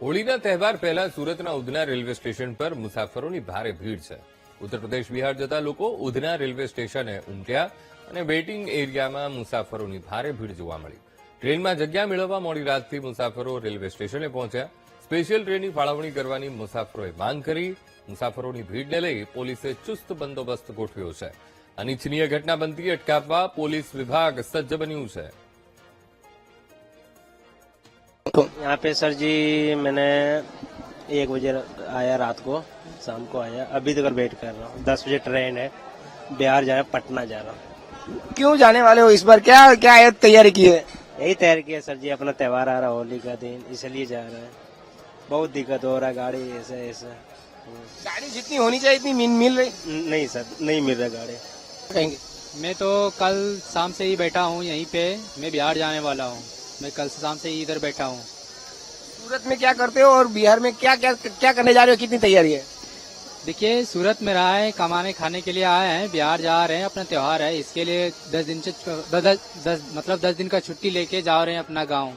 હોળીના તહેવાર પહેલા સુરતના ઉધના રેલવે સ્ટેશન પર મુસાફરોની ભારે ભીડ છે. ઉત્તર પ્રદેશ બિહાર જતા લોકો ઉધના રેલવે સ્ટેશને ઉમટ્યા અને વેઇટિંગ એરિયામાં મુસાફરોની ભારે ભીડ જોવા મળી. ટ્રેનમાં જગ્યા મેળવવા મોડી રાતથી મુસાફરો રેલવે સ્ટેશને પહોંચ્યા. સ્પેશિયલ ટ્રેનની ફાળવણી કરવાની મુસાફરોએ માંગ કરી. મુસાફરોની ભીડને લઈ પોલીસે ચુસ્ત બંદોબસ્ત ગોઠવ્યો છે. અનિચ્છનીય ઘટના બનતી અટકાવવા પોલીસ વિભાગ સજ્જ બન્યું છે. यहाँ पे सर जी मैंने 1 बजे आया, रात को शाम को आया, अभी तक वेट कर रहा हूँ. 10 बजे ट्रेन है, बिहार जा रहा है, पटना जा रहा हूँ. क्यों जाने वाले हो इस बार? क्या क्या तैयारी की है? यही तैयारी किया सर जी, अपना त्योहार आ रहा है होली का दिन, इसलिए जा रहे हैं. बहुत दिक्कत हो रहा है, गाड़ी ऐसे ऐसे गाड़ी जितनी होनी चाहिए इतनी मिल रही नहीं सर, नहीं मिल रहा गाड़ी. कहेंगे मैं तो कल शाम से ही बैठा हूँ यहीं पे. मैं बिहार जाने वाला हूँ. मैं कल शाम से ही इधर बैठा हूँ. सूरत में क्या करते हो और बिहार में क्या क्या क्या करने जा रहे हो? कितनी तैयारी है? देखिए, सूरत में रहा है, कमाने खाने के लिए आए हैं. बिहार जा रहे हैं, अपना त्योहार है, इसके लिए 10 दिन से 10 दिन का छुट्टी लेके जा रहे हैं अपना गाँव.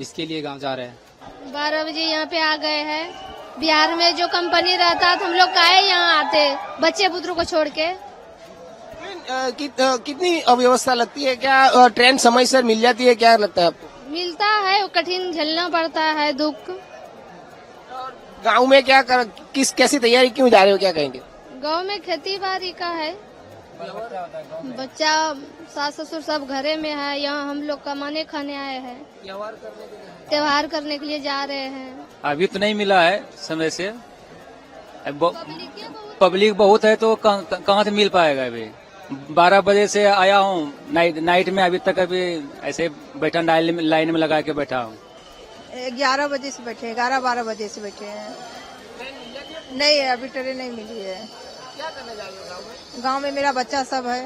इसके लिए गाँव जा रहे हैं. 12 बजे यहाँ पे आ गए हैं. बिहार में जो कंपनी रहता तो हम लोग काहे यहाँ आते, बच्चे पुत्रों को छोड़ के. कितनी अव्यवस्था लगती है? क्या ट्रेन समय से मिल जाती है? क्या लगता है आपको? मिलता है, कठिन झेलना पड़ता है दुख. गांव में क्या कैसी तैयारी क्यों जा रहे हो? क्या कहेंगे? गांव में खेती बाड़ी का है, बच्चा सास ससुर सब घरे में है. यहाँ हम लोग कमाने खाने आए हैं, त्योहार करने के लिए जा रहे हैं. अभी तो नहीं मिला है समय से. पब्लिक बहुत है तो कहाँ से मिल पाएगा? अभी 12 बजे से आया हूँ नाइट में, अभी तक अभी ऐसे बैठा लाइन में लगा के बैठा हूँ. 11 बजे से बैठे, 11-12 बजे से बैठे हैं. नहीं है, अभी ट्रेन नहीं मिली है. क्या करने जा रहे हो गांव में मेरा बच्चा सब है.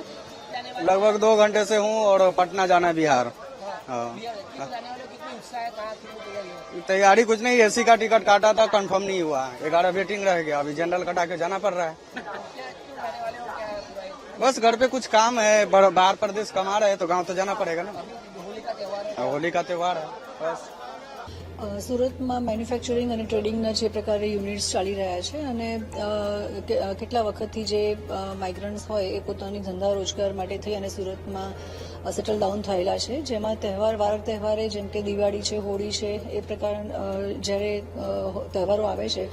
लगभग 2 घंटे से हूँ और पटना जाना है बिहार. तैयारी कुछ नहीं, एसी का टिकट काटा था, कंफर्म नहीं हुआ. 11 वेटिंग रह गया, अभी जनरल कटा के जाना पड़ रहा है. बस घर पे कुछ काम है, बाहर प्रदेश कमा रहे हैं तो गांव तो जाना पड़ेगा ना. होली का त्योहार है बस. સુરતમાં મેન્યુફેક્ચરિંગ અને ટ્રેડિંગના જે પ્રકારે યુનિટ્સ ચાલી રહ્યા છે અને કેટલા વખતથી જે માઇગ્રન્ટ્સ હોય એ પોતાની ધંધા રોજગાર માટે થઈ અને સુરતમાં સેટલ ડાઉન થયેલા છે, જેમાં વાર તહેવારે જેમ કે દિવાળી છે, હોળી છે, એ પ્રકાર જ્યારે તહેવારો આવે છે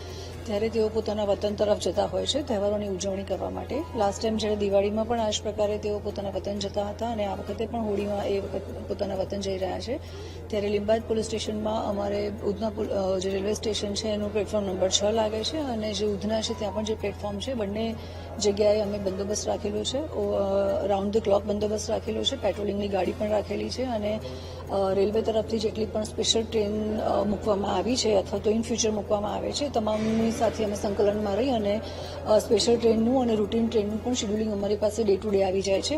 ત્યારે તેઓ પોતાના વતન તરફ જતા હોય છે તહેવારોની ઉજવણી કરવા માટે. લાસ્ટ ટાઈમ જ્યારે દિવાળીમાં પણ આ જ પ્રકારે તેઓ પોતાના વતન જતા હતા અને આ વખતે પણ હોળીમાં એ વખત પોતાના વતન જઈ રહ્યા છે. ત્યારે લીંબાયત પોલીસ સ્ટેશનમાં અમારે ઉધના જે રેલવે સ્ટેશન છે એનું પ્લેટફોર્મ નંબર 6 લાગે છે અને જે ઉધના છે ત્યાં પણ જે પ્લેટફોર્મ છે બંને જગ્યાએ અમે બંદોબસ્ત રાખેલો છે. રાઉન્ડ ધ ક્લોક બંદોબસ્ત રાખેલો છે, પેટ્રોલિંગની ગાડી પણ રાખેલી છે અને રેલવે તરફથી જેટલી પણ સ્પેશિયલ ટ્રેન મૂકવામાં આવી છે અથવા તો ઇન ફ્યુચર મૂકવામાં આવે છે તમામની સાથે અમે સંકલનમાં રહી અને સ્પેશિયલ ટ્રેનનું અને રૂટીન ટ્રેનનું પણ શેડ્યુલિંગ અમારી પાસે ડે ટુ ડે આવી જાય છે.